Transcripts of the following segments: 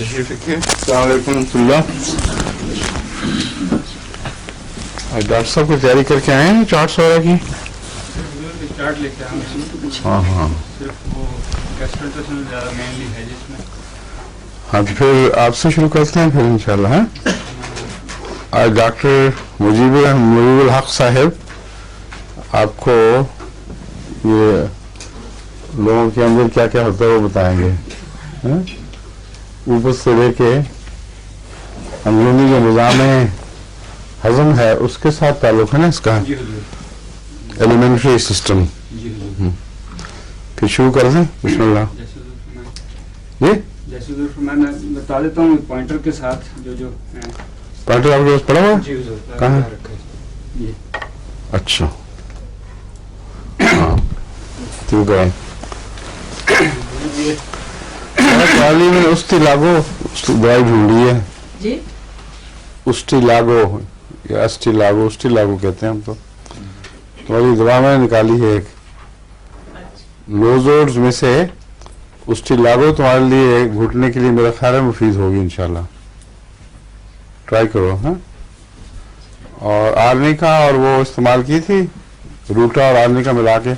تشریف رکھیے. السلام علیکم ورحمۃ اللہ. ڈاکٹر صاحب کو تیاری کر کے آئے ہیں چارٹس وغیرہ کی؟ چارٹ لے کے آئے. ہاں صرف وہ گیسٹرنٹیشن زیادہ مینلی ہے جس میں. ہاں تو پھر آپ سے شروع کرتے ہیں پھر انشاءاللہ. ہاں آج ڈاکٹر مجیب الحق صاحب آپ کو یہ لوگوں کے اندر کیا کیا ہوتا ہے وہ بتائیں گے. اوپر سے لے کے اندرونی جو نظام ہضم ہے اس کے ساتھ تعلق ہے نا اس کا, ایلیمنٹری سسٹم. پھر شروع کر دیں. بسم اللہ. جی جیسے میں بتا دیتا ہوں پوائنٹر کے ساتھ جو پوائنٹر آپ کے پاس پڑا ہوا جی کہاں ہے؟ یہ اچھا ہاں کیوں گئے میں اسٹی لاگو دوائی ڈھونڈی ہے جی اسٹی لاگو یا اسٹی لاگو کہتے ہیں ہم تو. تمہاری دوا میں نے نکالی ہے ایک لوزورز میں سے اسٹی لاگو تمہارے لیے گھٹنے کے لیے میرا خیال ہے مفید ہوگی انشاءاللہ. ٹرائی کرو. ہاں اور آرنیکا اور وہ استعمال کی تھی روٹا اور آرنیکا ملا کے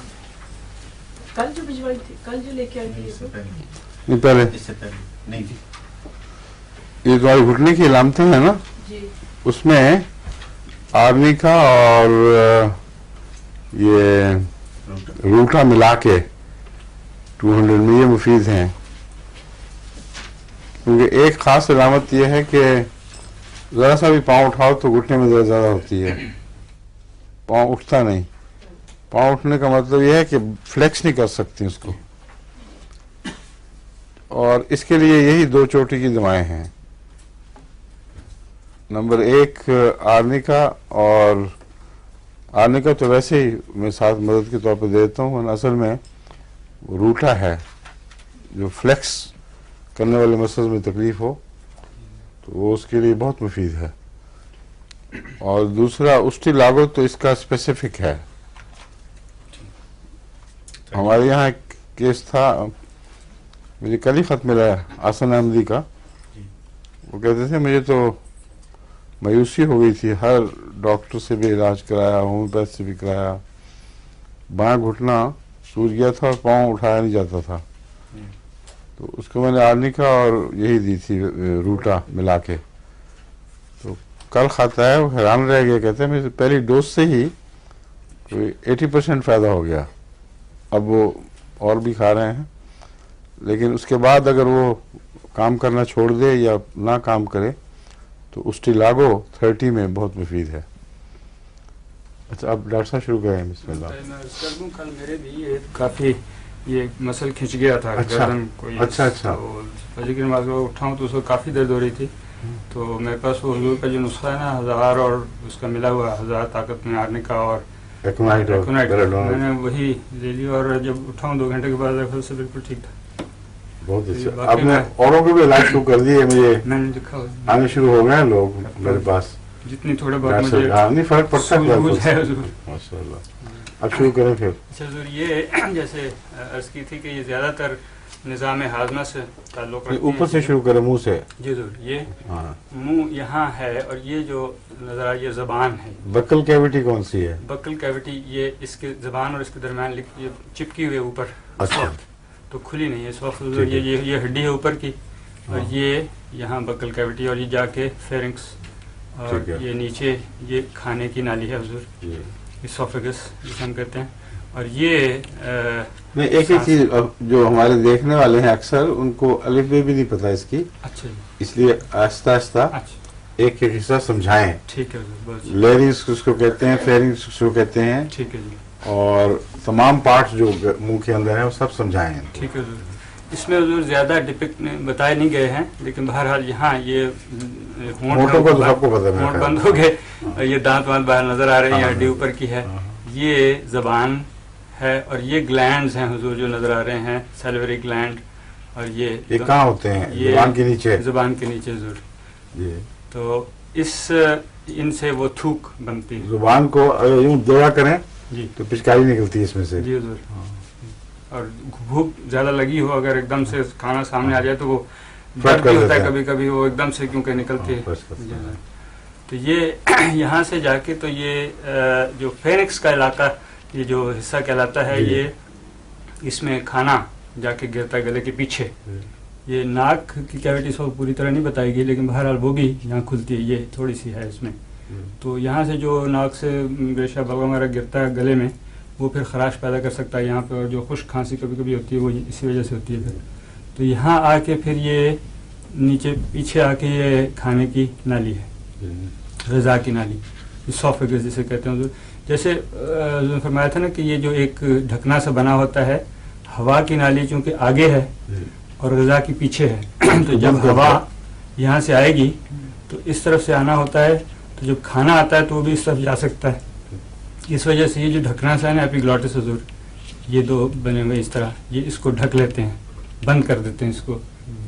کل جو بھجوائی تھی, کل جو لے کے آئی تھی نہیں پہلے نہیں جی یہ تمہاری گھٹنے کی علامتیں ہیں نا جی, اس میں آرنیکا اور یہ روٹا ملا کے 200 میں یہ مفید ہیں. کیونکہ ایک خاص علامت یہ ہے کہ ذرا سا بھی پاؤں اٹھاؤ تو گھٹنے میں درد زیادہ ہوتی ہے, پاؤں اٹھتا نہیں. پاؤں اٹھنے کا مطلب یہ ہے کہ فلیکس نہیں کر سکتی اس کو, اور اس کے لیے یہی 2 چوٹی کی دوائیں ہیں. نمبر 1 آرنیکا, اور آرنیکا تو ویسے ہی میں ساتھ مدد کے طور پہ دیتا ہوں, اصل میں روٹا ہے جو فلیکس کرنے والے مسلز میں تکلیف ہو تو وہ اس کے لیے بہت مفید ہے. اور دوسرا اسٹی لاگو تو اس کا اسپیسیفک ہے. ہمارے یہاں ایک کیس تھا, مجھے کل ہی خط ملا ہے آسن احمدی کا. وہ کہتے تھے مجھے تو مایوسی ہو گئی تھی, ہر ڈاکٹر سے بھی علاج کرایا, ہومیوپیتھ سے بھی کرایا, بائیں گھٹنا سوج گیا تھا اور پاؤں اٹھایا نہیں جاتا تھا. تو اس کو میں نے آرنیکا اور یہی دی تھی روٹا ملا کے. تو کل کھاتا ہے وہ حیران رہ گیا, کہتے ہیں مجھے پہلی ڈوز سے ہی کوئی 80% فائدہ ہو گیا. اب وہ اور بھی کھا رہے ہیں, لیکن اس کے بعد اگر وہ کام کرنا چھوڑ دے یا نہ کام کرے تو اسٹی لاگو 30 میں بہت مفید ہے. اچھا اب ڈاکٹر صاحب شروع کریں. بسم اللہ. میں عرض کر دوں کل میرے بھی یہ کافی یہ مسل کھنچ گیا تھا. اچھا کوئی اچھا فجر کی نماز میں اٹھاؤں تو اس کو کافی درد ہو رہی تھی. تو میرے پاس وہ حضور کا جو نسخہ ہے نا 1000 اور اس کا ملا ہوا 1000 طاقت میں آرنیکا اور ایکونائٹ میں نے وہی لے لی, اور جب اٹھاؤں 2 گھنٹے کے بعد دیکھا سے بالکل ٹھیک تھا. بہت اچھا. آپ نے اوروں کو بھی علاج شروع کر دیے. مجھے میں نے لکھا آنے شروع ہو گئے ہیں لوگ میرے پاس, جتنی تھوڑے بہت مجھے نہیں فرق پڑتا ہے. ماشاء اللہ. اب شروع کریں پھر. اچھا حضور, یہ جیسے عرض کی تھی کہ یہ زیادہ تر نظام ہاضمہ سے تعلق رکھتی ہیں. اوپر سے شروع کریں, منہ سے. جی حضور, یہ منہ یہاں ہے, اور یہ جو نظر آ یہ زبان ہے. بکل کیوٹی کون سی ہے؟ بکل کیوٹی یہ اس کے زبان اور اس کے درمیان یہ چپکی ہوئی اوپر. اچھا تو کھلی نہیں ہے اس وقت. یہ ہڈی ہے اوپر کی, اور یہ یہاں بکل کیوٹی, اور یہ جا کے فیرنکس, اور یہ نیچے یہ کھانے کی نالی ہے حضور, اسوفیگس جسے ہم کہتے ہیں. اور یہ نہیں ایک چیز جو ہمارے دیکھنے والے ہیں اکثر ان کو الف بے بھی نہیں پتا اس کی. اچھا جی, اس لیے آہستہ آہستہ ایک ایک حصہ سمجھائیں. ٹھیک ہے حضور. لیرنگس اس کو کہتے ہیں, فیرنگس اس کو کہتے ہیں, ٹھیک ہے جی. اور تمام پارٹس جو منہ کے اندر ہیں وہ سب سمجھائیں. ٹھیک ہے حضور. اس میں حضور زیادہ ڈپکٹ بتائے نہیں گئے ہیں, لیکن بہرحال یہاں یہ ہونٹوں کو تو سب کو پتہ ہے, ہونٹ بند ہو گئے, یہ دانت وانت باہر نظر آ رہے ہیں, ہڈی اوپر کی ہے, یہ زبان ہے, اور یہ گلینڈز ہیں حضور جو نظر آ رہے ہیں, سیلوری گلینڈ. اور یہ کہاں ہوتے ہیں؟ زبان کے نیچے. زبان کے نیچے حضور. جی. تو ان سے وہ تھوک بنتی ہے. زبان کو یوں دورہ کریں جی تو پچکاری نکلتی ہے اس میں سے. جی حضور. اور بھوک زیادہ لگی ہو, اگر ایک دم سے کھانا سامنے آ جائے تو وہ درد بھی ہوتا ہے کبھی کبھی وہ ایک دم سے کیونکہ نکلتی ہے. تو یہ یہاں سے جا کے تو یہ جو فینکس کا علاقہ یہ جو حصہ کہلاتا ہے یہ اس میں کھانا جا کے گرتا ہے گلے کے پیچھے. یہ ناک کی کیوٹی سو پوری طرح نہیں بتائی گئی لیکن بہرحال وہ بھی یہاں کھلتی ہے, یہ تھوڑی سی ہے اس میں. تو یہاں سے جو ناک سے ریشہ بلغم وغیرہ گرتا ہے گلے میں وہ پھر خراش پیدا کر سکتا ہے یہاں پہ, اور جو خشک کھانسی کبھی کبھی ہوتی ہے وہ اسی وجہ سے ہوتی ہے پھر. تو یہاں آ کے پھر یہ نیچے پیچھے آ کے یہ کھانے کی نالی ہے, غذا کی نالی, اسوفیگس جسے کہتے ہیں. جیسے فرمایا تھا نا کہ یہ جو ایک ڈھکنا سے بنا ہوتا ہے, ہوا کی نالی چونکہ آگے ہے اور غذا کی پیچھے ہے, تو جب ہوا یہاں سے آئے گی تو اس طرف سے آنا ہوتا ہے, تو جب کھانا آتا ہے تو وہ بھی اس طرف جا سکتا ہے. اس وجہ سے یہ جو ڈھکنا سا ہے نا ایپیگلوٹس حضور, یہ دو بنے ہوئے اس طرح, یہ اس کو ڈھک لیتے ہیں, بند کر دیتے ہیں اس کو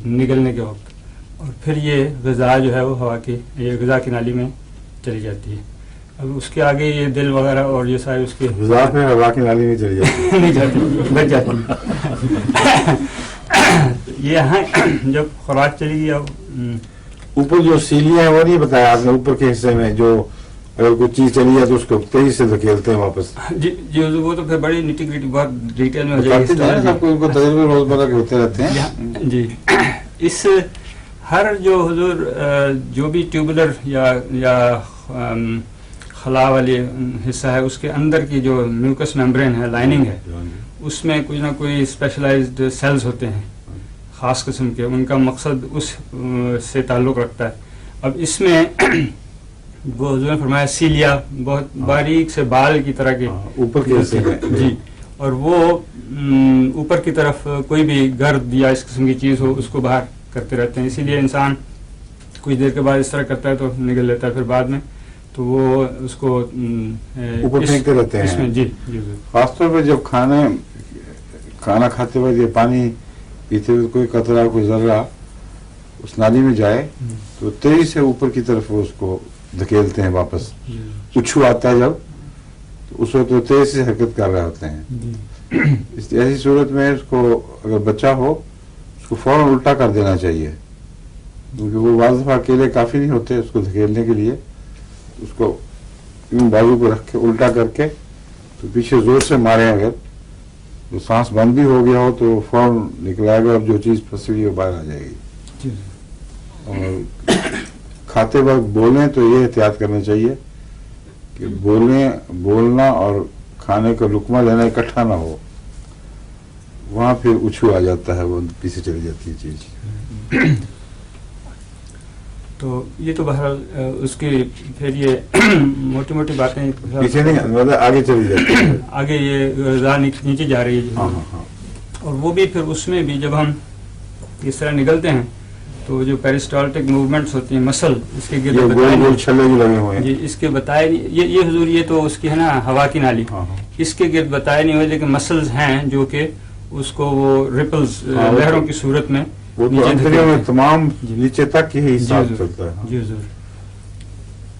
نگلنے کے وقت, اور پھر یہ غذا جو ہے وہ ہوا کی یہ غذا کی نالی میں چلی جاتی ہے. اب اس کے آگے یہ دل وغیرہ اور یہ سارے اس کے غذا میں ہوا کی نالی میں چلی جاتی ہے, نہیں جاتی, بچ جاتی. یہ یہاں جب خوراک چلی گئی, اب اوپر جو سیلیاں ہیں وہ نہیں بتایا آپ نے, اوپر کے حصے میں جو اگر کوئی چیز چلی جائے تو اس کو تیزی سے دھکیلتے ہیں واپس. جی وہ تو پھر بڑی نیٹی گریٹی بہت ڈیٹیل میں ہو جائے گی. سب کو ان کو تجربے روزمرہ کے ہوتے رہتے ہیں. جی اس ہر جو حضور جو بھی ٹیوبولر یا خلا والی حصہ ہے اس کے اندر کی جو میوکس میمبرین ہے, لائننگ ہے, اس میں کچھ نہ کوئی اسپیشلائزڈ سیلز ہوتے ہیں خاص قسم کے, ان کا مقصد اس سے تعلق رکھتا ہے. اب اس میں وہ حضور نے فرمایا سیلیا, بہت باریک سے بال کی طرح کے اوپر کے حصے میں, جی, اور وہ اوپر کی طرف کوئی بھی گرد یا اس قسم کی چیز ہو اس کو باہر کرتے رہتے ہیں. اسی لیے انسان کچھ دیر کے بعد اس طرح کرتا ہے تو نگل لیتا ہے, پھر بعد میں تو وہ اس کو اوپر پھینکتے رہتے ہیں. اس میں جی خاص طور پہ جب کھانا کھاتے وقت یہ پانی پیتے ہوئے کوئی قطرہ کوئی ذرہ اس نالی میں جائے تو تیزی سے اوپر کی طرف اس کو دھکیلتے ہیں واپس. اچھو آتا ہے جب تو اس وقت وہ تیزی سے حرکت کر رہے ہوتے ہیں. ایسی صورت میں اس کو اگر بچہ ہو اس کو فوراً الٹا کر دینا چاہیے, کیونکہ وہ بعض دفعہ اکیلے کافی نہیں ہوتے اس کو دھکیلنے کے لیے. اس کو یوں بازو کو رکھ کے الٹا کر کے تو پیچھے زور سے ماریں, اگر تو سانس بند بھی ہو گیا ہو تو فوراً نکلائے گا اور جو چیز پھنسی ہوئی وہ باہر آ جائے گی. اور کھاتے وقت بولیں تو یہ احتیاط کرنا چاہیے کہ بولنا اور کھانے کا لقمہ لینا اکٹھا نہ ہو, وہاں پھر اچھو آ جاتا ہے, وہ پیچھے چلی جاتی ہے چیز. تو یہ تو بہرحال اس کی پھر یہ موٹی موٹی باتیں پیچھے نہیں مطلب آگے چلی جاتی ہے, آگے یہ غذا نیچے جا رہی ہے. اور وہ بھی پھر اس میں بھی جب ہم اس طرح نکلتے ہیں تو جو پیرسٹالٹک موومنٹس ہوتی ہیں مسل اس کے گرد گول چھلے بھی لگے ہوئے ہیں, جی اس کے بتائے یہ حضور یہ تو اس کی ہے نا ہوا کی نالی, اس کے گرد بتائے نہیں ہوئے لیکن مسلز ہیں جو کہ اس کو وہ ریپلز لہروں کی صورت میں وہ تو اندروں میں تمام نیچے تک ہی حساب چلتا ہے. جی حضور,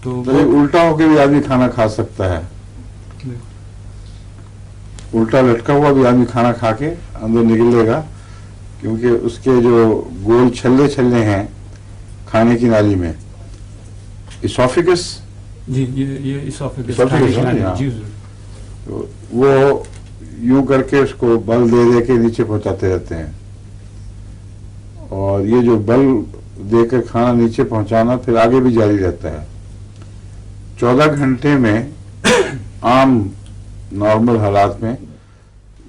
تو الٹا ہو کے بھی آدمی کھانا کھا سکتا ہے, الٹا لٹکا ہوا بھی آدمی کھانا کھا کے اندر نکلے گا, کیونکہ اس کے جو گول چھلے ہیں کھانے کی نالی میں اسوفیگس, جی یہ اسوفیگس جی وہ یوں کر کے اس کو بل دے کے نیچے پہنچاتے رہتے ہیں, اور یہ جو بل دے کر کھانا نیچے پہنچانا پھر آگے بھی جاری رہتا ہے. 14 گھنٹے میں عام نارمل حالات میں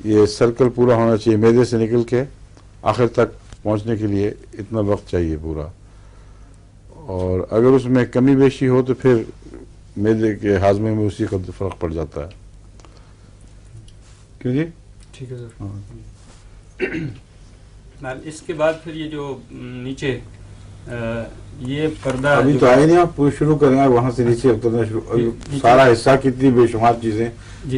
یہ سرکل پورا ہونا چاہیے, معدے سے نکل کے آخر تک پہنچنے کے لیے اتنا وقت چاہیے پورا, اور اگر اس میں کمی بیشی ہو تو پھر معدے کے ہاضمے میں اسی قدر فرق پڑ جاتا ہے. کیوں جی ٹھیک ہے سر. اس کے بعد پھر یہ جو نیچے یہ پردہ ابھی تو آئے نہیں, آپ شروع کریں وہاں سے نیچے اترنا شروع, سارا حصہ کتنی بے شمار چیزیں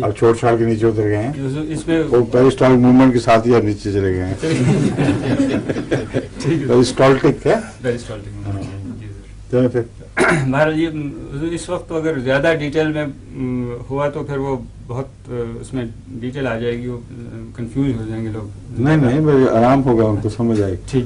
اب چھوڑ چھاڑ کے نیچے اتر گئے ہیں, اس میں وہ پیرسٹالٹک موومنٹ کے ساتھ ہی اب نیچے چلے گئے ہیں. پیرسٹالٹک ہے پھر بہرحال یہ اس وقت اگر زیادہ ڈیٹیل میں ہوا تو پھر وہ بہت اس میں ڈیٹیل آ جائے گی, وہ کنفیوز ہو جائیں گے لوگ. نہیں آرام ہوگا, ان کو سمجھ آئے گی. ٹھیک.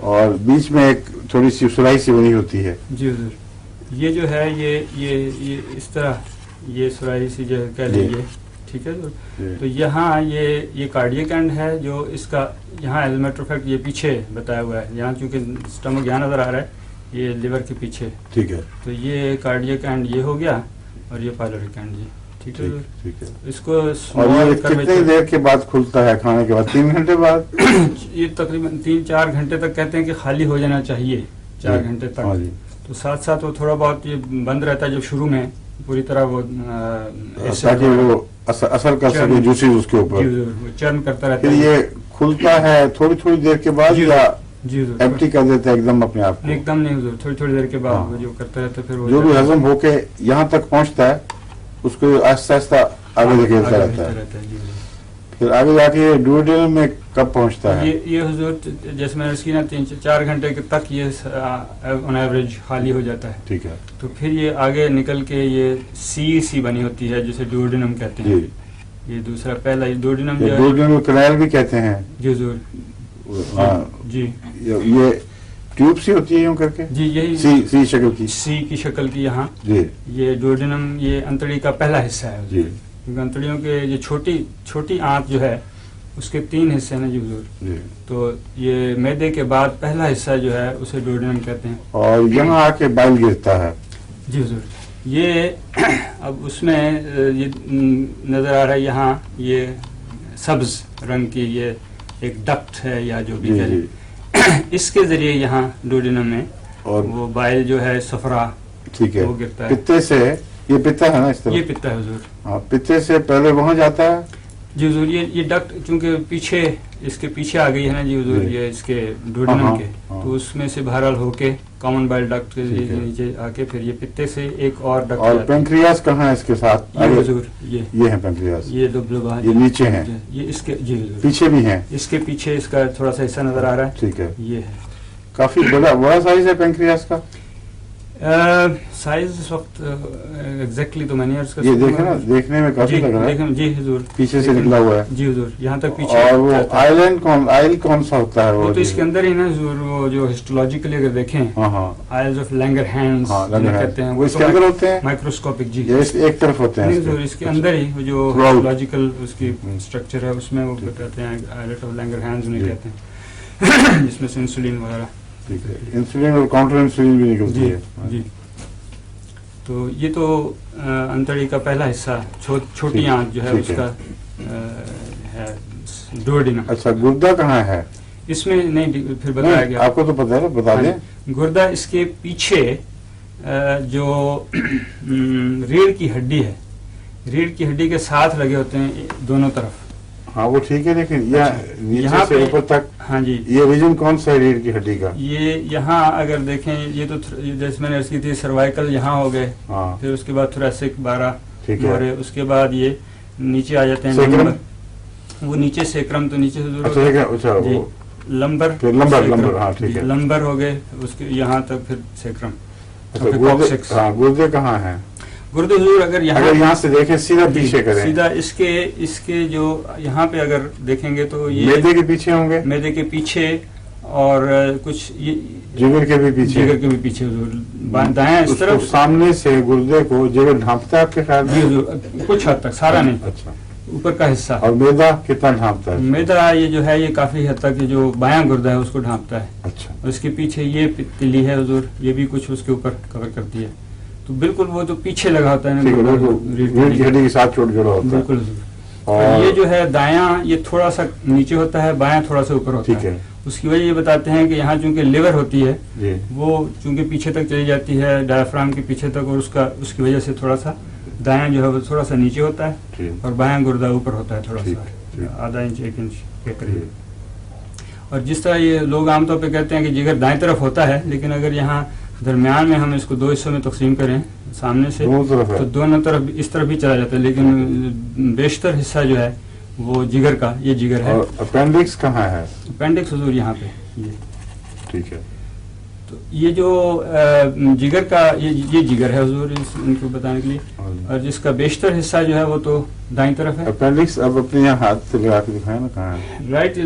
اور بیچ میں ایک تھوڑی سی سرائی سی بنی ہوتی ہے. جی حضور یہ جو ہے یہ اس طرح یہ سرائی سی جو کہہ لیجیے ٹھیک ہے حضور. تو یہاں یہ کارڈیک اینڈ ہے جو اس کا یہاں ایز میٹر آف فیکٹ یہ پیچھے بتایا ہوا ہے. یہاں چونکہ اسٹمک یہاں نظر آ رہا ہے یہ لیور کے پیچھے. ٹھیک ہے. تو یہ کارڈیک اینڈ یہ ہو گیا اور یہ پائلورک اینڈ جی ٹھیک ہے حضور. ٹھیک ہے. اس کو اور یہ کتنی دیر کے بعد کھلتا ہے کھانے کے بعد؟ 3 گھنٹے بعد؟ یہ تقریباً 3-4 گھنٹے تک کہتے ہیں کہ خالی ہو جانا چاہیے 4 گھنٹے تک. تو ساتھ ساتھ وہ تھوڑا بہت یہ بند رہتا ہے جب شروع میں پوری طرح وہ تاکہ وہ اثر کر سکے جوسز اس کے اوپر. چرن کرتا رہتا پھر ہے. یہ کھلتا ہے تھوڑی دیر کے بعد یا جی حضور ایمپٹی کر دیتا ہے ایک دم اپنے آپ کو؟ ایک دم نہیں حضور تھوڑی دیر کے بعد وہ جو کرتا رہتا ہے پھر وہ جو بھی ہضم ہو کے یہاں تک پہنچتا ہے اس کو آہستہ آہستہ آگے دھکیلتا رہتا ہے. پھر آگے جا کے ڈوڈینم میں کب پہنچتا ہے؟ یہ حضور جیسے میں نے کی نا 3-4 گھنٹے تک یہ آن ایوریج خالی ہو جاتا ہے. ٹھیک ہے. تو پھر یہ آگے نکل کے یہ سی بنی ہوتی ہے جسے ڈوڈینم کہتے ہیں. یہ دوسرا پہلا یہ ڈوڈینم جو ڈوڈینم کنال بھی کہتے ہیں. جی حضور جی یہ ٹیوب سی ہوتی ہے یوں کر کے جی یہی سی شکل کی سی کی شکل کی یہاں. جی یہ ڈوڈینم یہ انتڑی کا پہلا حصہ ہے. جی کیونکہ انتڑیوں کے یہ چھوٹی آنت جو ہے اس کے 3 حصے ہیں نا جی حضور. جی. تو یہ میدے کے بعد پہلا حصہ جو ہے اسے ڈوڈینم کہتے ہیں. اور یہاں آ کے بائل گرتا ہے. جی حضور یہ اب اس میں یہ نظر آ رہا ہے یہاں یہ سبز رنگ کی یہ ایک ڈکٹ ہے یا جو بھی کہہ اس کے ذریعے یہاں ڈوڈینم میں اور وہ بائل جو ہے صفرا ٹھیک ہے وہ گرتا ہے. پتے سے یہ پتا ہے نا اس طرح یہ پتا ہے حضور. ہاں پتے سے پہلے وہاں جاتا ہے. جی حضور یہ ڈکٹ چونکہ پیچھے اس کے پیچھے آ گئی ہے نا جی حضور یہ اس کے ڈوڈینم کے تو اس میں سے بہرحال ہو کے کامن بائل ڈکٹ کے نیچے آ کے پھر یہ پتے سے ایک اور ڈکٹ. اور پینکریاس کہاں ہے اس کے ساتھ؟ یہ حضور یہ ہے پینکریاس. یہ دبلبا یہ نیچے ہیں. یہ اس کے جی حضور پیچھے بھی ہیں. اس کے پیچھے اس کا تھوڑا سا حصہ نظر آ رہا ہے. ٹھیک ہے. یہ ہے کافی بڑا سائز ہے پینکریاس کا. سائز اس وقت ایگزیکٹلی تو میں نہیں عرض کر یہ دیکھیں نا دیکھنے میں کافی لگ رہا ہے. جی حضور پیچھے سے نکلا ہوا ہے. جی حضور یہاں تک پیچھے. اور وہ آئل کون سا ہوتا ہے؟ وہ تو اس کے اندر ہی نا حضور وہ جو ہسٹولوجیکلی اگر دیکھیں آئلز آف لینگرہانز کہتے ہیں وہ اس کے اندر ہوتے ہیں مائکروسکوپک. جی ایک طرف ہوتے ہیں حضور اس کے اندر ہی جو ہسٹولوجیکل اس کی اسٹرکچر ہے اس میں وہ کہتے ہیں آئلٹ آف لینگرہانز انہیں کہتے ہیں جس میں سے انسولین وغیرہ انسولین اور کاؤنٹر انسولین بھی نکلتی ہے. جی تو یہ تو انتڑی کا پہلا حصہ چھوٹی آنت جو ہے اس کا ہے ڈوڈینم. اچھا گردہ کہاں ہے اس میں؟ نہیں پھر بتایا گیا. آپ کو تو پتا ہے نا بتا دیں. گردہ اس کے پیچھے جو ریڑھ کی ہڈی ہے ریڑھ کی ہڈی کے ساتھ لگے ہوتے ہیں دونوں طرف. ہاں وہ ٹھیک ہے لیکن نیچے سے اوپر تک ہاں جی یہ ریجن کون سا ہے ریڑھ کی ہڈی کا؟ یہ یہاں اگر دیکھیں یہ تو جیسے میں نے عرض کی تھی سروائکل یہاں ہو گئے پھر اس کے بعد تھوریسک 12 اور اس کے بعد یہ نیچے آ جاتے ہیں لمبر. وہ نیچے سیکرم تو نیچے سے لمبر لمبر ہو گئے اس کے یہاں تک پھر سیکرم. گردے کہاں ہیں؟ گردے حضور اگر یہاں سے دیکھیں سیدھا پیچھے کریں سیدھا اس کے جو یہاں پہ اگر دیکھیں گے تو یہ میدے کے پیچھے ہوں گے. میدے کے پیچھے اور کچھ جگر کے بھی پیچھے حضور دائیں اس طرف سامنے سے گردے کو جگر ڈھانپتا ہے آپ کے خیال میں؟ کچھ حد تک سارا نہیں. اچھا اوپر کا حصہ. اور میدا کتنا ڈھانپتا ہے؟ میدا یہ جو ہے یہ کافی حد تک جو بایاں گردہ ہے اس کو ڈھانپتا ہے. اچھا. اور اس کے پیچھے یہ تلی ہے حضور یہ بھی کچھ اس کے اوپر کور کرتی ہے. تو بالکل وہ جو پیچھے لگا ہوتا ہے ریڑھ کی ہڈی کے ساتھ چھوٹ جڑا ہوتا ہے. بالکل. اور یہ جو ہے دایاں یہ تھوڑا سا نیچے ہوتا ہے بایاں تھوڑا سا اوپر ہوتا ہے. اس کی وجہ یہ بتاتے ہیں کہ یہاں چونکہ لیور ہوتی ہے وہ چونکہ پیچھے تک چلی جاتی ہے ڈایافرام کے پیچھے تک اور اس کی وجہ سے تھوڑا سا دایاں جو ہے وہ تھوڑا سا نیچے ہوتا ہے اور بایاں گردہ اوپر ہوتا ہے تھوڑا سا آدھا انچ 1 انچ کے قریب. اور جس طرح یہ لوگ عام طور پہ کہتے ہیں کہ جگر دائیں طرف ہوتا ہے لیکن اگر یہاں درمیان میں ہم اس کو 2 حصوں میں تقسیم کریں سامنے سے تو دونوں طرف اس طرف بھی چلا جاتا ہے لیکن بیشتر حصہ جو ہے وہ جگر کا یہ جگر ہے. اپینڈکس کہاں ہے؟ اپینڈکس حضور یہاں پہ یہ ٹھیک ہے. تو یہ جو جگر کا یہ جگر ہے حضور ان کو بتانے کے لیے، اور جس کا بیشتر حصہ جو ہے وہ تو دائیں طرف ہے. اپینڈکس اب اپنے یہاں ہاتھ سے لگا کے دکھائیں نا کہاں ہے. رائٹ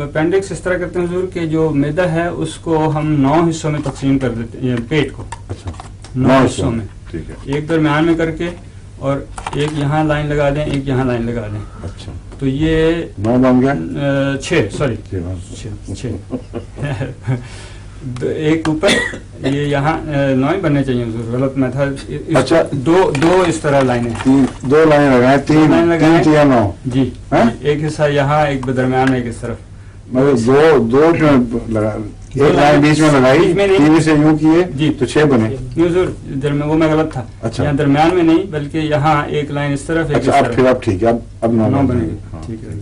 اپینڈکس اس طرح کرتے ہیں حضور کہ جو میدا ہے اس کو ہم 9 حصوں میں تقسیم کر دیتے ہیں، پیٹ کو اچھا 9 حصوں میں، ٹھیک ہے. ایک درمیان میں کر کے اور ایک یہاں لائن لگا دیں، ایک یہاں لائن لگا دیں. اچھا تو یہ 9 بن گیا. 6 سوری 6 ایک اوپر یہ یہاں 9 ہی بننے چاہیے حضور، غلط میں تھا. اچھا دو اس طرح لائنیں، 2 لائن لگائیں، 3 یا 9 جی. ایک حصہ یہاں، ایک درمیان میں، ایک اس طرف. مطلب 2 لگا، ایک لائن بیچ میں لگائی، 3 سے یوں کیے جی تو 6 بنے. حضور وہ میں غلط تھا. اچھا یہاں درمیان میں نہیں بلکہ یہاں ایک لائن اس طرف، ایک اس اچھا. اب طرف. پھر اب ٹھیک ہے، اب 9 بنے گی. ٹھیک ہے.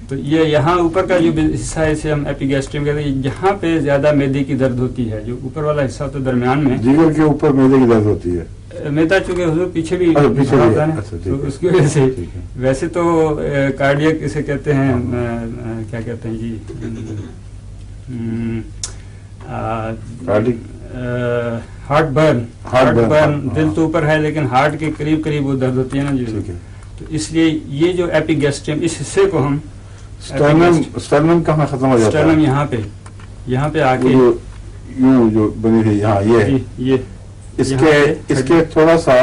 تو یہ یہاں اوپر کا جو حصہ ہے اسے ہم ایپیگیسٹریم کہتے ہیں. جہاں پہ زیادہ میدے کی درد ہوتی ہے، جو اوپر والا حصہ ہوتا ہے درمیان میں، جگر کے اوپر میدے کی درد ہوتی ہے. میدا چونکہ حضور پیچھے بھی پیچھے بھرا ہوتا ہے نا، اچھا تو اس کی وجہ سے. ٹھیک ہے. ویسے تو کارڈیک اسے کہتے ہیں، کیا کہتے ہیں جی، ہارٹ برن. دل تو اوپر ہے لیکن ہارٹ کے قریب قریب وہ درد ہوتی ہے نا جی. تو اس لیے یہ جو ایپیگیسٹریم اس حصے کو ہم اسٹرنم کہاں ختم ہو جاتا ہے؟ اسٹرنم یہاں پہ آ کے یوں جو بنی ہے یہاں، یہ اس کے تھوڑا سا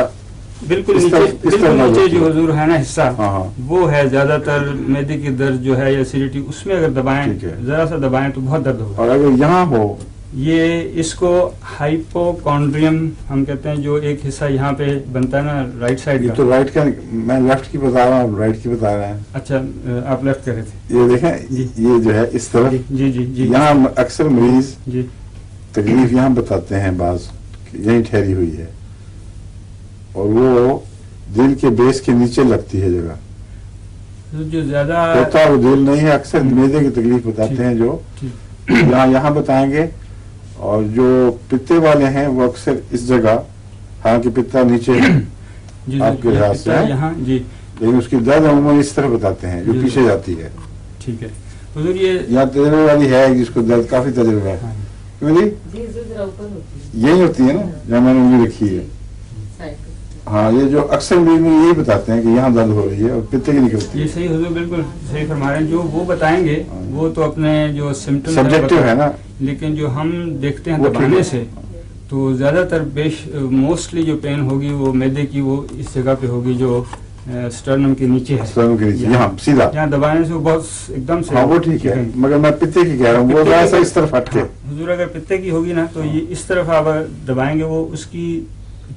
بالکل نیچے جو حضور ہے نا حصہ، وہ ہے زیادہ تر میدے کی درد جو ہے یا ایسیڈیٹی، اس میں اگر دبائیں، ذرا سا دبائیں تو بہت درد ہوگا. اور اگر یہاں ہو، یہ اس کو ہائپوکونڈریم ہم کہتے ہیں. جو ایک حصہ یہاں پہ بنتا ہے نا رائٹ سائڈ کا. تو رائٹ کا میں لیفٹ کی بتا رہا ہوں، رائٹ کی بتا رہے ہیں. اچھا آپ لیفٹ کر رہے تھے. یہ دیکھیں، یہ جو ہے اس طرف، جی جی جی یہاں اکثر مریض جی تکلیف یہاں بتاتے ہیں بعض کہ یہیں ٹھہری ہوئی ہے، اور وہ دل کے بیس کے نیچے لگتی ہے جگہ. جو زیادہ ہوتا وہ دل نہیں ہے، اکثر میدے کی تکلیف بتاتے ہیں جو یہاں بتائیں گے. اور جو پتے والے ہیں وہ اکثر اس جگہ، حالانکہ پتا نیچے آپ کے لحاظ سے یہاں جی، لیکن اس کی درد عموماً اس طرف بتاتے ہیں جو پیچھے جاتی ہے. ٹھیک ہے حضور. یہ یہاں تجربے والی ہے جس کو درد کافی تجربہ ہے. کیوں جی؟ یہی ہوتی ہے نا جہاں میں نے انگلی رکھی ہے. ہاں یہ جو اکثر مریض میں یہی بتاتے ہیں کہ یہاں درد ہو رہی ہے اور پتے کی نکلتی ہے. یہ صحیح حضور، بالکل صحیح فرما رہے ہیں. جو وہ بتائیں گے وہ تو اپنے جو سمٹم سبجیکٹو ہے نا، لیکن جو ہم دیکھتے ہیں دبانے سے تو زیادہ تر موسٹلی جو پین ہوگی وہ میدے کی، وہ اس جگہ پہ ہوگی جو اسٹرنم کے نیچے ہے. اسٹرنم کے نیچے یہاں سیدھا، یہاں دبانے سے وہ بہت ایک دم سے. ہاں وہ ٹھیک ہے، مگر میں پتے کی کہہ رہا ہوں، وہ ایسا اس طرف ہٹ کے. حضور اگر پتے کی ہوگی نا تو یہ اس طرف آپ دبائیں گے، وہ اس کی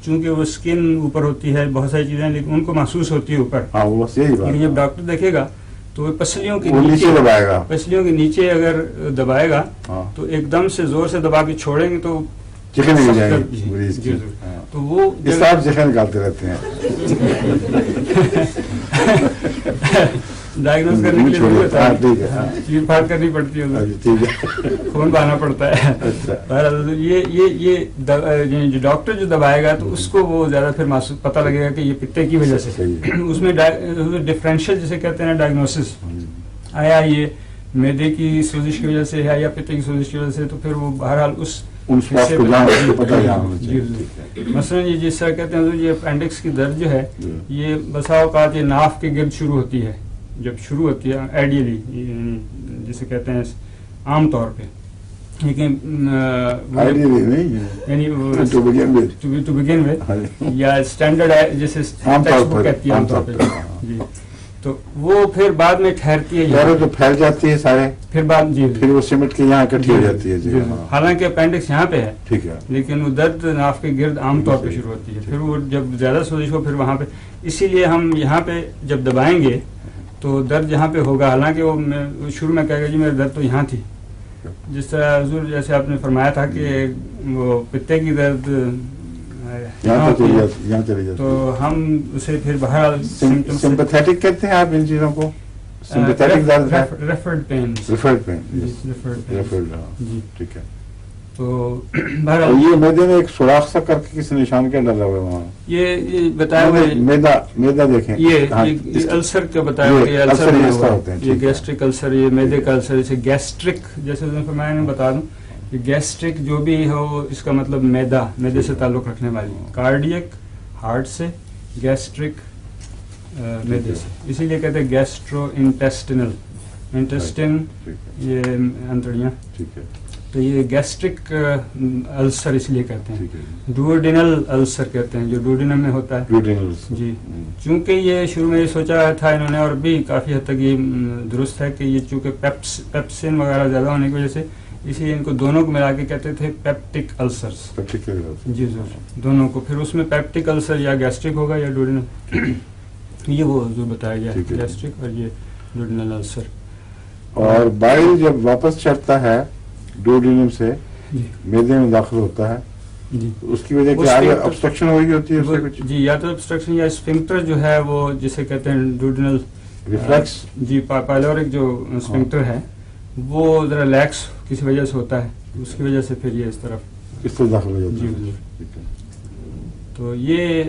چونکہ وہ اسکن اوپر ہوتی ہے، بہت ساری چیزیں لیکن ان کو محسوس ہوتی ہے اوپر. ہاں وہ بس یہی بات. لیکن جب ڈاکٹر دیکھے گا تو وہ پسلیوں کے نیچے دبائے گا، پسلیوں کے نیچے اگر دبائے گا تو ایک دم سے زور سے دبا کے چھوڑیں گے تو چکن نکل جائیں گے مریض کی. تو وہ اس طرح چکن نکالتے رہتے ہیں. ڈائگنوز کرنے کے لیے چیر پھاڑ کرنی پڑتی ہے، خون بہانا پڑتا ہے. یہ جو ڈاکٹر جو دبائے گا تو اس کو وہ زیادہ پھر محسوس پتہ لگے گا کہ یہ پتے کی وجہ سے. اس میں ڈفرینشیل جسے کہتے ہیں ڈائگنوسس، آیا یہ میدے کی سوزش کی وجہ سے ہے یا پتے کی سوزش کی وجہ سے، تو پھر وہ بہرحال اس مثلاً یہ جس طرح کہتے ہیں یہ اپینڈکس کی درد جو ہے یہ بسا اوقات یہ ناف کے گرد شروع ہوتی ہے. جب شروع ہوتی ہے آئیڈیلی جسے کہتے ہیں عام طور پہ، لیکن ٹو بگن ود یا اسٹینڈرڈ جیسے کہتی ہے عام طور پہ جی، تو وہ پھر بعد میں ٹھہرتی ہے، تو پھیل جاتی ہے سارے، پھر بعد جی پھر وہ سمٹ کے یہاں اکٹھی ہو جاتی ہے. جی حالانکہ اپینڈکس یہاں پہ ہے، ٹھیک ہے، لیکن وہ درد ناف کے گرد عام طور پہ شروع ہوتی ہے. پھر وہ جب زیادہ سوزش ہو پھر وہاں پہ، اسی لیے ہم یہاں پہ جب دبائیں گے تو درد یہاں پہ ہوگا. حالانکہ وہ شروع میں کہے گا جی میرے درد تو یہاں تھی، جس طرح حضور جیسے آپ نے فرمایا تھا کہ وہ پتے کی درد یہاں چلی جاتی، تو ہم اسے پھر باہر سمپیتھیٹک کہتے ہیں آپ ان چیزوں کو. سمپیتھیٹک درد ریفرڈ پین، جی ٹھیک ہے. تو یہ میدے میں ایک سوراخ سا کر کے کسی نشان کیا ڈالا ہوا ہے وہاں؟ یہ بتایا ہوا میدا دیکھیں، یہ السر کا بتایا ہوا، یہ السر ہوتے ہیں، یہ گیسٹرک السر، یہ میدے کا السر. جیسے گیسٹرک جیسے فرمایا میں بتا دوں یہ گیسٹرک جو بھی ہو اس کا مطلب میدے سے تعلق رکھنے والی، کارڈیک ہارٹ سے، گیسٹرک میدے سے، اسی لیے کہتے ہیں گیسٹرو انٹیسٹینل، انٹیسٹن یہ انتڑیاں، ٹھیک ہے تو یہ گیسٹرک السر اس لیے کہتے ہیں، ٹھیک ہے ڈوڈینل السر کہتے ہیں جو ڈوڈینم میں ہوتا ہے. Duodenal. جی چونکہ یہ شروع میں یہ سوچا تھا انہوں نے، اور بھی کافی حد تک یہ درست ہے کہ یہ چونکہ پیپسن وغیرہ زیادہ ہونے کی وجہ سے اسی لیے ان کو دونوں کو ملا کے کہتے تھے پیپٹک السرس. Particular. جی ضرور دونوں کو، پھر اس میں پیپٹک السر یا گیسٹرک ہوگا یا ڈوڈینل، یہ وہ حضور بتایا گیا ٹھیک ہے. گیسٹرک اور یہ ڈوڈینل السر. اور بائل جب واپس چڑھتا ہے ڈوڈینم سے جی میدے میں داخل ہوتا ہے، جی اس کی وجہ کیا آگے obstruction ہوئی ہوتی ہے اس سے کچھ جی، یا تو obstruction یا اسفنکٹر جو ہے وہ جسے کہتے ہیں ڈوڈینل ریفلیکس؟ جی پائلورک جو اسفنکٹر ہے وہ ذرا لیکس کسی وجہ سے ہوتا ہے، اس کی وجہ سے پھر یہ اس طرف. اس سے داخل ہو جاتا جی ہے. حضور. ٹھیک ہے. تو یہ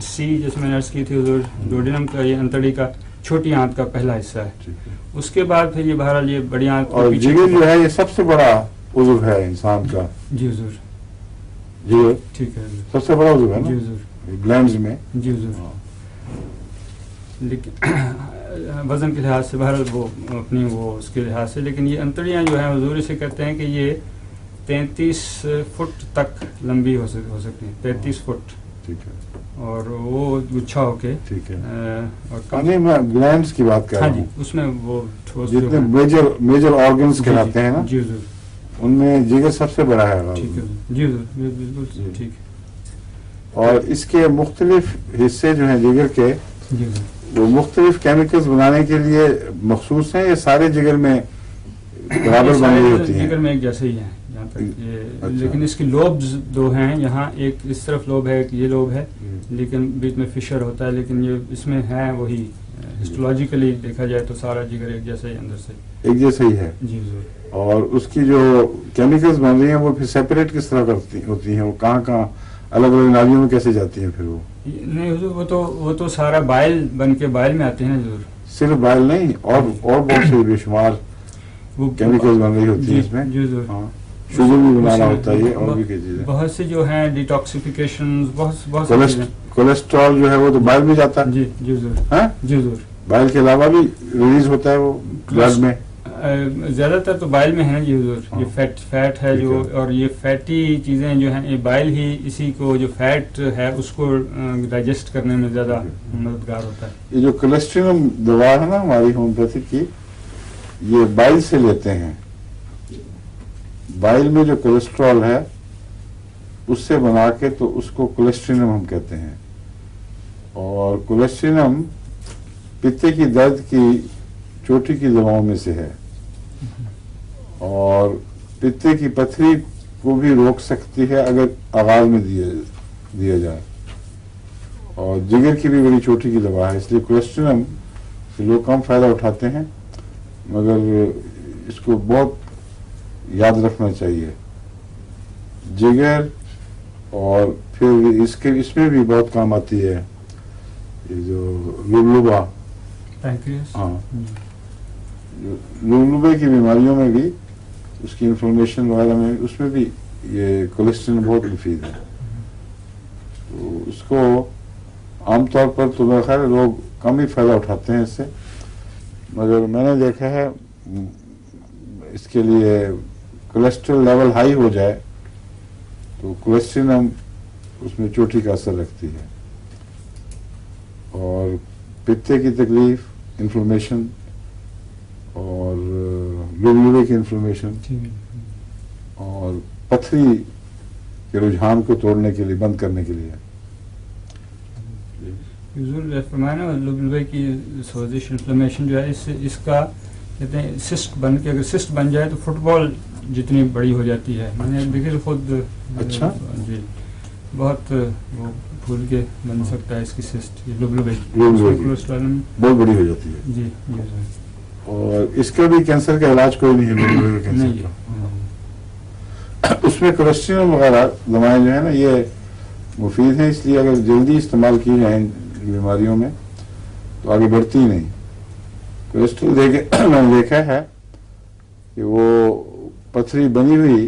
سی جس میں نرس کی تھی حضور، ڈوڈینم کا یہ انتڑی کا چھوٹی آنت کا پہلا حصہ ہے. ٹھیک ہے. اس کے بعد پھر یہ بہرحال یہ بڑی آنت کے اور پیچھے جگر جو ہے یہ سب سے بڑا عضو ہے انسان کا. جی حضور جگر ٹھیک ہے حضور. سب سے بڑا عضو ہے جی نا حضور. گلینڈز میں. جی حضور. لیکن وزن کے لحاظ سے بہرحال وہ اپنی وہ اس کے لحاظ سے، لیکن یہ انتڑیاں جو ہیں حضور اسے کہتے ہیں کہ یہ 33 فٹ تک لمبی ہو سکتی ہیں، 33 فٹ، ٹھیک ہے. اور وہ گچھا ہو کے ٹھیک ہے. اور نہیں میں گلینڈز کی بات کر ہاں رہا جی ہوں. اس میں وہ ٹھوس جو جتنے ہیں. میجر آرگنز کہلاتے ہیں نا، جی حضور ان میں جگر سب سے بڑا ہے. ٹھیک ہے جی حضور بالکل ٹھیک ہے. اور اس کے مختلف حصے جو ہیں جگر کے، جی حضور. وہ مختلف کیمیکلز بنانے کے لیے مخصوص ہیں، یہ سارے جگر میں برابر بن رہی ہوتی ہیں؟ جگر میں ایک جیسے ہی ہیں یہاں تک یہ، اچھا. لیکن اس کی لوبز دو ہیں، یہاں ایک اس طرف لوب ہے ایک یہ لوب ہے، لیکن بیچ میں فشر ہوتا ہے، لیکن یہ اس میں ہے وہی ہسٹولوجیکلی دیکھا جائے تو سارا جگر ایک جیسا ہی اندر سے. ایک جیسے ہی ہے. جی حضور. اور اس کی جو کیمیکلز بن رہی ہیں وہ پھر سیپریٹ کس طرح کرتی ہوتی ہیں؟ وہ کہاں کہاں الگ الگ نالیوں میں کیسے جاتی ہیں پھر وہ؟ نہیں حضور وہ تو سارا بائل بن کے بائل میں آتے ہیں نا حضور. صرف بائل نہیں، اور بہت سے بے شمار وہ کیمیکلز بن رہی ہوتی ہیں اس میں. جی حضور. ہاں شوگر بھی بنانا ہوتا ہے یہ، اور بھی کئی چیزیں. بہت سے جو ہیں ڈیٹاکسیفیکیشن بہت سی چیزیں. کولیسٹرول جو ہے وہ تو بائل میں جاتا ہے. جی جی حضور. ہاں جی حضور. بائل کے علاوہ بھی ریلیز ہوتا ہے وہ بلڈ میں. زیادہ تر تو بائل میں ہے نا جی حضور. یہ فیٹ ہے جو، اور یہ فیٹی چیزیں جو ہیں یہ بائل ہی اسی کو جو فیٹ ہے اس کو ڈائجسٹ کرنے میں زیادہ مددگار ہوتا ہے. یہ جو کولیسٹرول دوا ہے نا ہماری ہومیوپیتھک کی، یہ بائل سے لیتے ہیں. بائل میں جو کولیسٹرول ہے اس سے بنا کے تو اس کو کولیسٹرینم ہم کہتے ہیں. اور کولیسٹرینم پتے کی درد کی چوٹی کی دواؤں میں سے ہے، اور پتے کی پتھری کو بھی روک سکتی ہے اگر آغاز میں دیا جائے. اور جگر کی بھی بڑی چوٹی کی دوا ہے، اس لیے کولیسٹرینم سے لوگ کم فائدہ اٹھاتے ہیں، مگر اس کو بہت یاد رکھنا چاہیے. جگر اور پھر اس میں بھی بہت کام آتی ہے یہ جو لبلبا. پینکریاس. ہاں لبلبے کی بیماریوں میں بھی، اس کی انفلمیشن وغیرہ میں اس میں بھی یہ کولیسٹرول بہت مفید ہے. تو اس کو عام طور پر تو میرا خیال ہے لوگ کم ہی فائدہ اٹھاتے ہیں اس سے، مگر میں نے دیکھا ہے اس کے لیے کولیسٹرول لیول ہائی ہو جائے تو کولیسٹرینم اس میں چوٹی کا اثر رکھتی ہے. اور پتے کی تکلیف، انفلمیشن، اور لبلبے کی انفلمیشن، اور پتھری کے رجحان کو توڑنے کے لیے، بند کرنے کے لیے. حضور فرمایا لبلبے کی سوزش انفلمیشن جو ہے اس کا کہتے ہیں سسٹ بن کے، اگر سسٹ بن جائے تو فٹ بال جتنی بڑی ہو جاتی ہے. میں نے دیکھے خود. اچھا. جی بہت وہ پھول کے بن سکتا ہے اس کی سسٹ، لبلبے بہت بڑی ہو جاتی ہے. جی جی سر. اور اس کا بھی کینسر کا علاج کوئی نہیں ہے لبلبے کے کینسر کا. اس میں کولیسٹرول وغیرہ دوائیں جو ہیں نا یہ مفید ہیں، اس لیے اگر جلدی استعمال کی جائیں بیماریوں میں تو آگے بڑھتی ہی نہیں. کولیسٹرول میں نے دیکھا ہے کہ وہ پتھری بنی ہوئی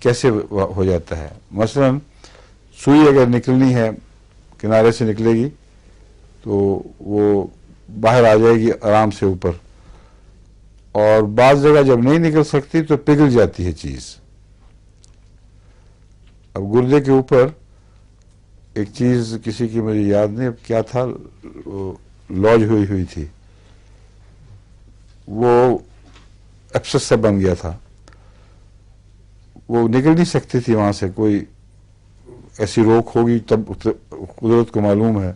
کیسے ہو جاتا ہے. مثلا سوئی اگر نکلنی ہے کنارے سے نکلے گی تو وہ باہر آ جائے گی آرام سے اوپر, اور بعض جگہ جب نہیں نکل سکتی تو پگھل جاتی ہے چیز. اب گردے کے اوپر ایک چیز کسی کی مجھے یاد نہیں اب کیا تھا, لوج ہوئی تھی, وہ ایبسس سا بن گیا تھا, وہ نکل نہیں سکتی تھی وہاں سے, کوئی ایسی روک ہوگی تب قدرت کو معلوم ہے,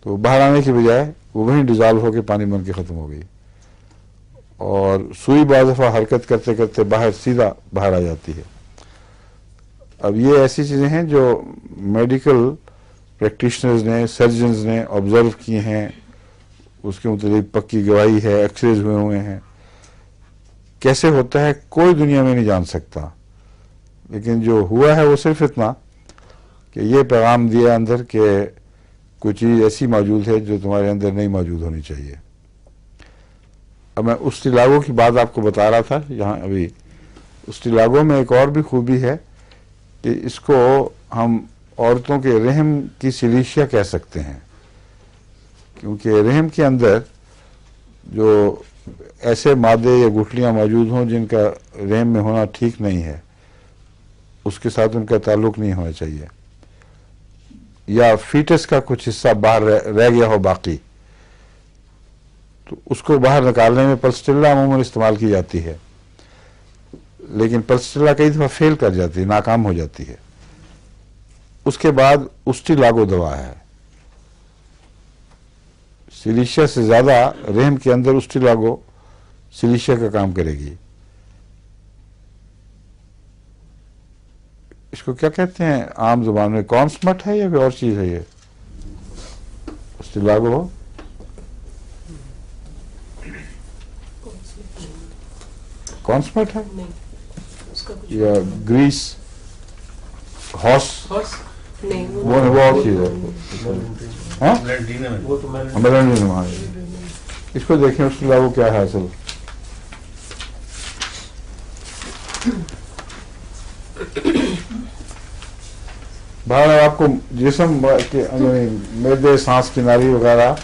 تو باہر آنے کی بجائے وہ وہیں ڈیزالو ہو کے پانی بن کے ختم ہو گئی, اور سوئی بعض دفعہ حرکت کرتے کرتے سیدھا باہر آ جاتی ہے. اب یہ ایسی چیزیں ہیں جو میڈیکل پریکٹیشنرز نے, سرجنز نے آبزرو کیے ہیں, اس کے متعلق پکی گواہی ہے, ایکس ریز ہوئے ہیں. کیسے ہوتا ہے کوئی دنیا میں نہیں جان سکتا, لیکن جو ہوا ہے وہ صرف اتنا کہ یہ پیغام دیا اندر کہ کوئی چیز ایسی موجود ہے جو تمہارے اندر نہیں موجود ہونی چاہیے. اب میں اسٹیلاگو کی بات آپ کو بتا رہا تھا یہاں ابھی. اسٹیلاگو میں ایک اور بھی خوبی ہے کہ اس کو ہم عورتوں کے رحم کی سلیشیا کہہ سکتے ہیں, کیونکہ رحم کے اندر جو ایسے مادے یا گٹھلیاں موجود ہوں جن کا رحم میں ہونا ٹھیک نہیں ہے, اس کے ساتھ ان کا تعلق نہیں ہونا چاہیے, یا فیٹس کا کچھ حصہ باہر رہ گیا ہو باقی, تو اس کو باہر نکالنے میں پلسٹیلا عموماً استعمال کی جاتی ہے, لیکن پلسٹیلا کئی دفعہ فیل کر جاتی ہے, ناکام ہو جاتی ہے. اس کے بعد اسٹیلاگو دوا ہے. سلیشیا سے زیادہ رحم کے اندر اسٹیلاگو سلیشیا کا کام کرے گی. اس کو کیا کہتے ہیں عام زبان میں, کانسمٹ ہے یا کوئی اور چیز ہے؟ یہ اسٹیلاگو کانسمٹ ہے نہیں اس کا کچھ یا گریس ہارس نہیں وہ اور چیز ہے. میلنڈین ہے. اس کو دیکھیں اسٹیلاگو کیا ہے اصل. بہرحال آپ کو جسم معدے, سانس کی نالی وغیرہ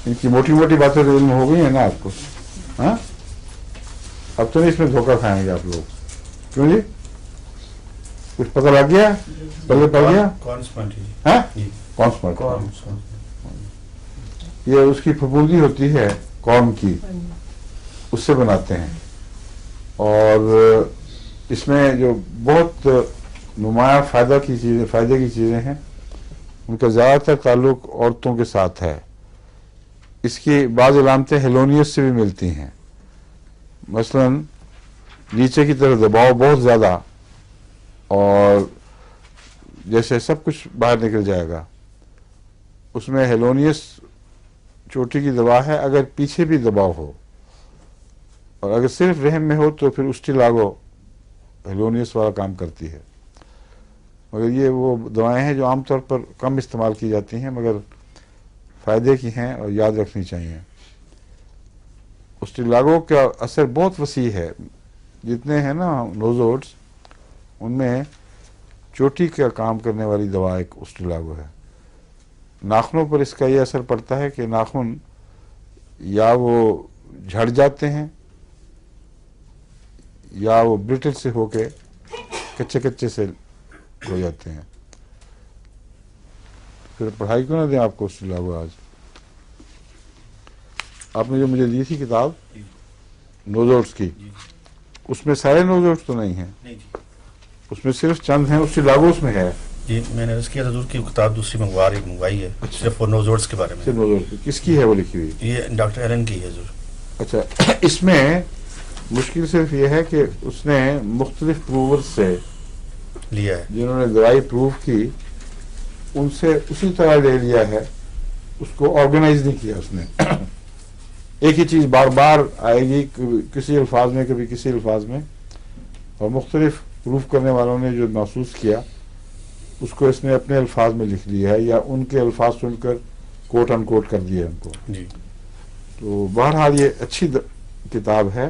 ان کی موٹی موٹی باتیں تو علم ہو گئی ہیں نا آپ کو. ہاں اب تو نہیں اس میں دھوکہ کھائیں گے آپ لوگ, کیوں جی؟ کچھ پتہ لگ گیا, پہلے پڑ گیا. کانسمٹ یہ اس کی پھپھوندی ہوتی ہے کارن کی, اس سے بناتے ہیں, اور اس میں جو بہت نمایاں فائدے کی چیزیں ہیں ان کا زیادہ تر تعلق عورتوں کے ساتھ ہے. اس کی بعض علامتیں ہیلونیس سے بھی ملتی ہیں. مثلا نیچے کی طرف دباؤ بہت زیادہ, اور جیسے سب کچھ باہر نکل جائے گا, اس میں ہیلونیس چوٹی کی دوا ہے. اگر پیچھے بھی دباؤ ہو اور اگر صرف رحم میں ہو تو پھر اسٹیلاگو ہیلونیس والا کام کرتی ہے. مگر یہ وہ دوائیں ہیں جو عام طور پر کم استعمال کی جاتی ہیں مگر فائدے کی ہیں اور یاد رکھنی چاہیے. اسٹیلاگو کا اثر بہت وسیع ہے. جتنے ہیں نا نوزوڈس ان میں چوٹی کا کام کرنے والی دوا ایک اسٹیلاگو ہے. ناخنوں پر اس کا یہ اثر پڑتا ہے کہ ناخن یا وہ جھڑ جاتے ہیں یا وہ برٹل سے ہو کے کچے سے ہو جاتے ہیں. پھر پڑھائی کیوں نہ دیں آپ کو اسٹیلاگو. آج آپ نے جو مجھے دی تھی کتاب نوزوڈس کی, اس میں سارے نوزوڈس تو نہیں ہیں, اس میں صرف چند ہیں. اسٹیلاگو اس میں ہے. جی میں نے اس کی حضور کی کتاب دوسری منگوائی ہے صرف نوزوڈس کے بارے میں. کس کی ہے وہ لکھی ہوئی؟ یہ ڈاکٹر ایلن کی ہے حضور. اچھا, اس میں مشکل صرف یہ ہے کہ اس نے مختلف پروورز سے لیا ہے, جنہوں نے دوائی پروو کی ان سے اسی طرح لے لیا ہے, اس کو آرگنائز نہیں کیا اس نے. ایک ہی چیز بار بار آئے گی کسی الفاظ میں کبھی کسی الفاظ میں, اور مختلف پروف کرنے والوں نے جو محسوس کیا اس کو اس نے اپنے الفاظ میں لکھ لیا ہے یا ان کے الفاظ سن کر کوٹ ان کوٹ کر دیا ان کو. جی تو بہرحال یہ اچھی کتاب ہے.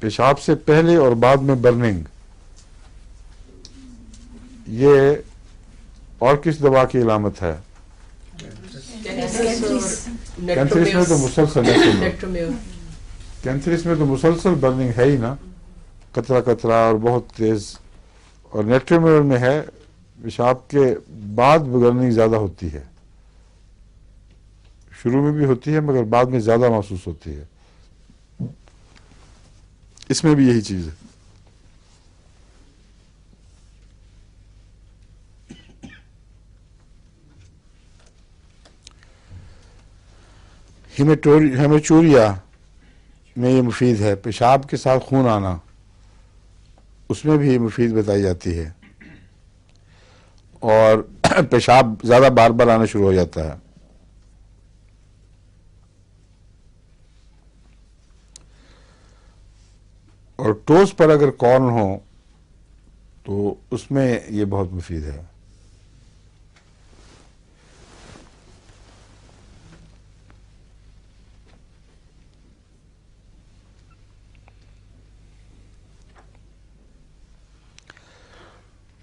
پیشاب سے پہلے اور بعد میں برننگ، یہ اور کس دوا کی علامت ہے؟ کینسرس میں تو مسلسل کینسرس میں تو مسلسل برننگ ہے ہی نا، قطرہ قطرہ اور بہت تیز. اور نیٹرومیور میں ہے پیشاب کے بعد برننگ زیادہ ہوتی ہے، شروع میں بھی ہوتی ہے مگر بعد میں زیادہ محسوس ہوتی ہے. اس میں بھی یہی چیز ہے. ہیمیچوریا میں یہ مفید ہے، پیشاب کے ساتھ خون آنا، اس میں بھی یہ مفید بتائی جاتی ہے. اور پیشاب زیادہ بار بار آنا شروع ہو جاتا ہے. اور ٹوز پر اگر کارن ہو تو اس میں یہ بہت مفید ہے.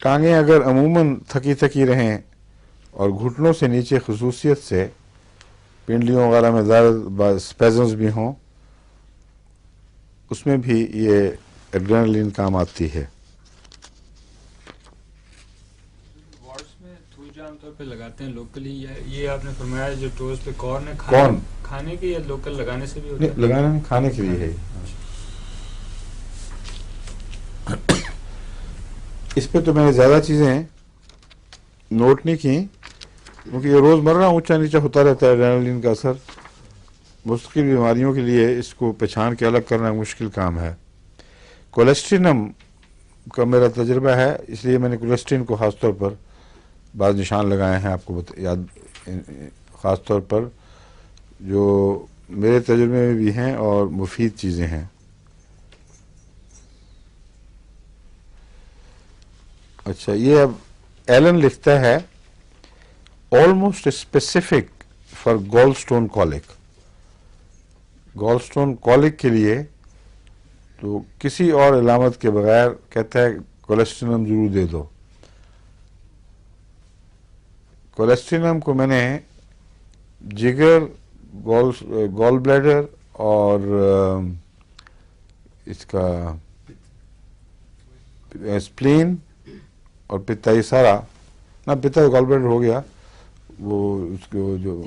ٹانگیں اگر عموماً تھکی تھکی رہیں اور گھٹنوں سے نیچے خصوصیت سے پنڈلیوں وغیرہ میں درد اسپیزمز بھی ہوں، اس میں بھی یہ ایڈرینلین کام آتی ہے. وارڈز میں تھوج عام طور پہ لگاتے ہیں لوکلی، یہ آپ نے فرمایا جو ٹوز پہ کارن ہے کارن کھانے کے یا لوکل لگانے سے بھی ہوتا ہے؟ لگانا نہیں، کھانے کے لیے ہے. اس پہ تو میں نے زیادہ چیزیں نوٹ نہیں کی کیونکہ یہ روزمرہ اونچا نیچا ہوتا رہتا ہے ایڈرینلین کا اثر. مستقل بیماریوں کے لیے اس کو پہچان کے الگ کرنا مشکل کام ہے. کولیسٹرینم کا میرا تجربہ ہے، اس لیے میں نے کولیسٹرین کو خاص طور پر بعض نشان لگائے ہیں آپ کو یاد، خاص طور پر جو میرے تجربے میں بھی ہیں اور مفید چیزیں ہیں. اچھا، یہ اب ایلن لکھتا ہے آلموسٹ اسپیسیفک فار گال سٹون کولک. گال سٹون کولک کے لیے تو کسی اور علامت کے بغیر کہتا ہے کولیسٹرینم ضرور دے دو. کولیسٹرینم کو میں نے جگر، گال بلیڈر اور اس کا اسپلین اور پتا، یہ سارا نہ پتا گال بلیڈر ہو گیا، وہ اس کو جو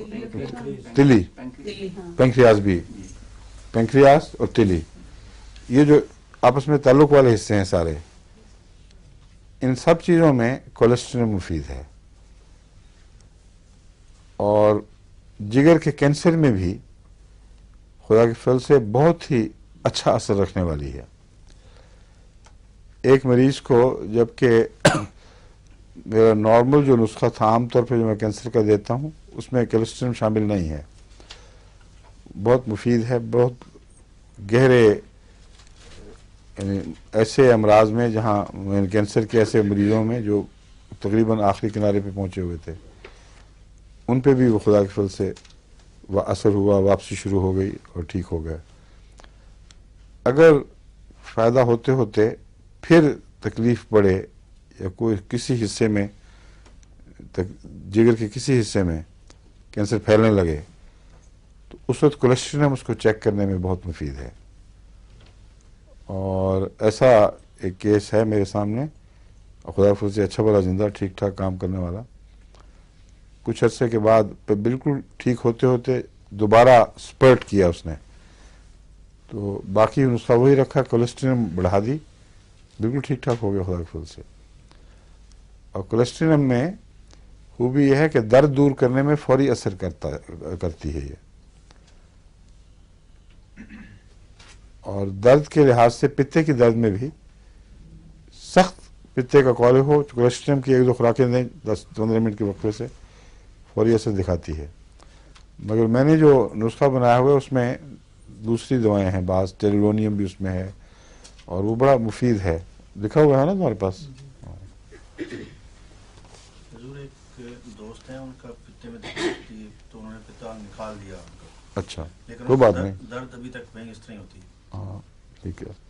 تلی، پینکریاس بھی، پینکریاس اور تلی، یہ جو آپس میں تعلق والے حصے ہیں سارے، ان سب چیزوں میں کولیسٹرول مفید ہے. اور جگر کے کینسر میں بھی خدا کے فضل سے بہت ہی اچھا اثر رکھنے والی ہے. ایک مریض کو جبکہ میرا نارمل جو نسخہ تھا عام طور پہ جو میں کینسر کا دیتا ہوں اس میں کولیسٹرول شامل نہیں ہے، بہت مفید ہے. بہت گہرے یعنی ایسے امراض میں جہاں کینسر کے ایسے مریضوں میں جو تقریباً آخری کنارے پہ پہنچے ہوئے تھے، ان پہ بھی وہ خدا کے فضل سے اثر ہوا، واپسی شروع ہو گئی اور ٹھیک ہو گئے. اگر فائدہ ہوتے ہوتے پھر تکلیف بڑھے یا کوئی کسی حصے میں جگر کے کسی حصے میں کینسر پھیلنے لگے تو اس وقت کولیسٹرول اس کو چیک کرنے میں بہت مفید ہے. اور ایسا ایک کیس ہے میرے سامنے، خدا فضل سے اچھا بھلا زندہ ٹھیک ٹھاک کام کرنے والا، کچھ عرصے کے بعد بالکل ٹھیک ہوتے ہوتے دوبارہ سپرٹ کیا اس نے، تو باقی نسخہ وہی رکھا، کولیسٹرول بڑھا دی، بالکل ٹھیک ٹھاک ہو گیا خدا کے فضل سے. اور کولیسٹرول میں خوبی یہ ہے کہ درد دور کرنے میں فوری اثر کرتی ہے یہ، اور درد کے لحاظ سے پتے کی درد میں بھی سخت پتے کا کالے ہو، کولیسٹرول کی ایک دو خوراکیں دیں 10-15 منٹ کے وقفے سے فوری اثر دکھاتی ہے. مگر میں نے جو نسخہ بنایا ہوا ہے اس میں دوسری دوائیں ہیں، بعض ٹیریلونیم بھی اس میں ہے اور وہ بڑا مفید ہے، لکھا ہوا ہے نا تمہارے پاس. حضور ایک دوست ہیں، ان کا پتے میں تکلیف تھی تو انہوں نے پتا نکال دیا ان کا. اچھا، لیکن کوئی بات نہیں، درد ابھی تک وہیں اس طرح ہوتی ہے. ہاں ٹھیک ہے.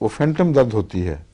وہ فینٹم درد ہوتی ہے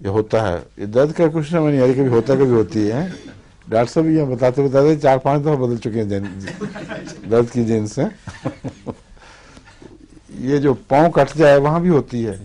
یہ ہوتا ہے. یہ درد کا کچھ نہ نہیں آئی کبھی ہوتا کبھی ہوتی ہے. ڈاکٹر صاحب یہ بتاتے 4-5 دفعہ بدل چکے ہیں درد کی جنس سے. یہ جو پاؤں کٹ جائے وہاں بھی ہوتی ہے,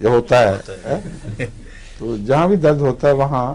یہ ہوتا ہے. تو جہاں بھی درد ہوتا ہے وہاں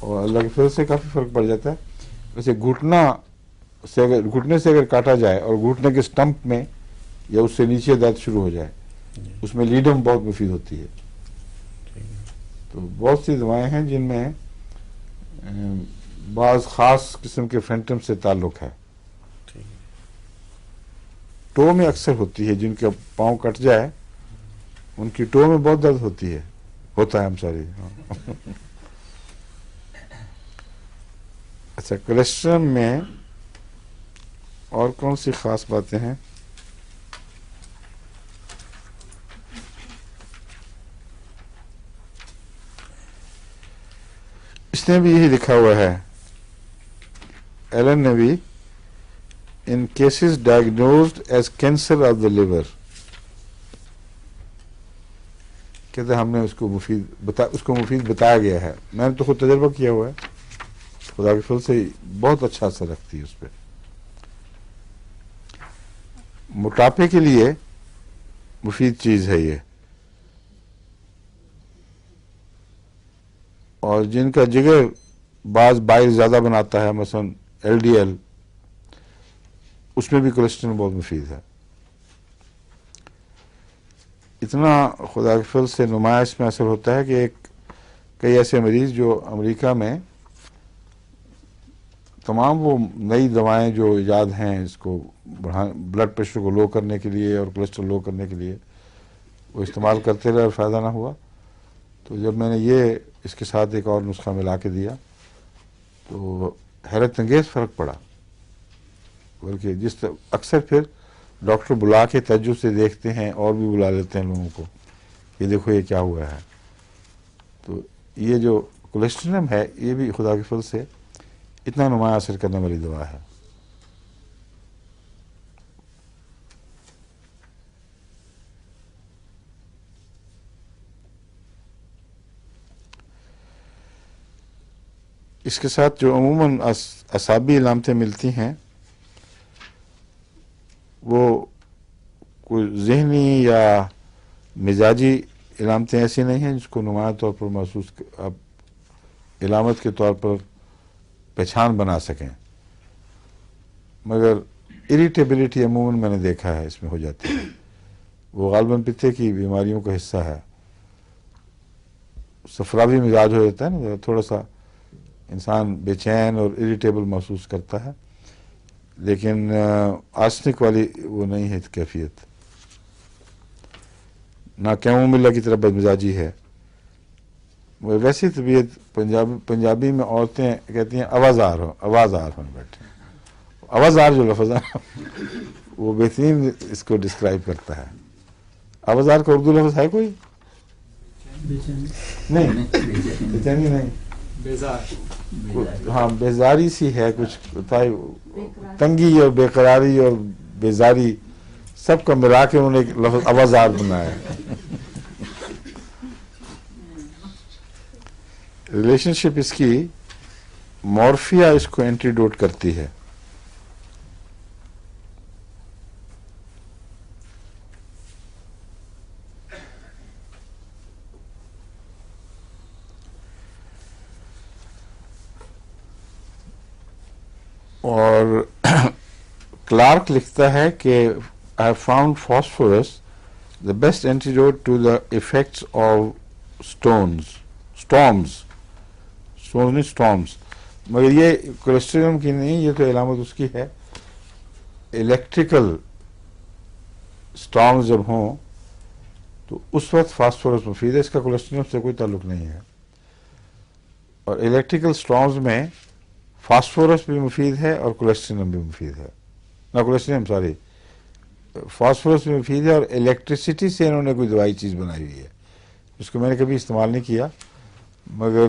اور اللہ کے فضل سے کافی فرق پڑ جاتا ہے. ویسے گھٹنے سے اگر کاٹا جائے اور گھٹنے کے سٹمپ میں یا اس سے نیچے درد شروع ہو جائے, اس میں لیڈم بہت مفید ہوتی ہے. تو بہت سی دوائیں ہیں جن میں بعض خاص قسم کے فینٹم سے تعلق ہے. ٹو میں اکثر ہوتی ہے, جن کے پاؤں کٹ جائے ان کی ٹو میں بہت درد ہوتی ہے, ہوتا ہے. ہم ساری اچھا, کولیسٹرول میں اور کون سی خاص باتیں ہیں؟ اس نے بھی یہی لکھا ہوا ہے, ایلن نے بھی, in cases diagnosed as cancer of the liver. کہتے ہیں ہم نے اس کو مفید بتایا گیا ہے. میں نے تو خود تجربہ کیا ہوا ہے, خدا کے فضل سے بہت اچھا اثر رکھتی ہے اس پہ. موٹاپے کے لیے مفید چیز ہے یہ, اور جن کا جگر بعض بائل زیادہ بناتا ہے, مثلا LDL, اس میں بھی کولیسٹرول بہت مفید ہے. اتنا خدا کے فضل سے نمائش میں اثر ہوتا ہے کہ کئی ایسے مریض جو امریکہ میں تمام وہ نئی دوائیں جو ایجاد ہیں اس کو بلڈ پریشر کو لو کرنے کے لیے اور کولیسٹرول لو کرنے کے لیے, وہ استعمال کرتے رہے اور فائدہ نہ ہوا. تو جب میں نے یہ اس کے ساتھ ایک اور نسخہ ملا کے دیا تو حیرت انگیز فرق پڑا. بلکہ اکثر پھر ڈاکٹر بلا کے تعجب سے دیکھتے ہیں اور بھی بلا لیتے ہیں لوگوں کو, یہ دیکھو یہ کیا ہوا ہے. تو یہ جو کولیسٹرول ہے یہ بھی خدا کے فضل سے اتنا نمایاں اثر کرنے والی دوا ہے. اس کے ساتھ جو عموماً اعصابی علامتیں ملتی ہیں وہ کوئی ذہنی یا مزاجی علامتیں ایسی نہیں ہیں جس کو نمایاں طور پر محسوس آپ علامت کے طور پر پہچان بنا سکیں, مگر اریٹیبلٹی عموماً میں نے دیکھا ہے اس میں ہو جاتی ہے. وہ غالباً پتے کی بیماریوں کا حصہ ہے. صفراوی مزاج ہو جاتا ہے نا, تھوڑا سا انسان بے چین اور اریٹیبل محسوس کرتا ہے, لیکن آرسنک والی وہ نہیں ہے کیفیت. نہ کیموملا کی طرح بد مزاجی ہے. ویسی طبیعت پنجابی میں عورتیں کہتی ہیں آوازار ہوں بیٹھے. آوازار جو لفظ ہے وہ بہترین اس کو ڈسکرائب کرتا ہے. آوازار کا اردو لفظ ہے کوئی؟ نہیں, بےچینی نہیں, ہاں بیزاری سی ہے کچھ, تنگی اور بے قراری اور بیزاری سب کا ملا کے انہوں نے ایک لفظ آوازار بنایا ہے. ریلیشن شپ اس کی مورفیا اس کو اینٹیڈوٹ کرتی ہے. اور کلارک لکھتا ہے کہ I have found phosphorus the best antidote to the effects of storms, مگر یہ کولیسٹرول کی نہیں, یہ تو علامت اس کی ہے. الیکٹریکل سٹارمز جب ہوں تو اس وقت فاسفورس مفید ہے, اس کا کولیسٹرول سے کوئی تعلق نہیں ہے. اور الیکٹریکل سٹارمز میں فاسفورس بھی مفید ہے اور کولیسٹرول بھی مفید ہے. فاسفورس بھی مفید ہے اور الیکٹریسٹی سے انہوں نے کوئی دوائی چیز بنائی ہوئی ہے جس کو میں نے کبھی استعمال نہیں کیا, مگر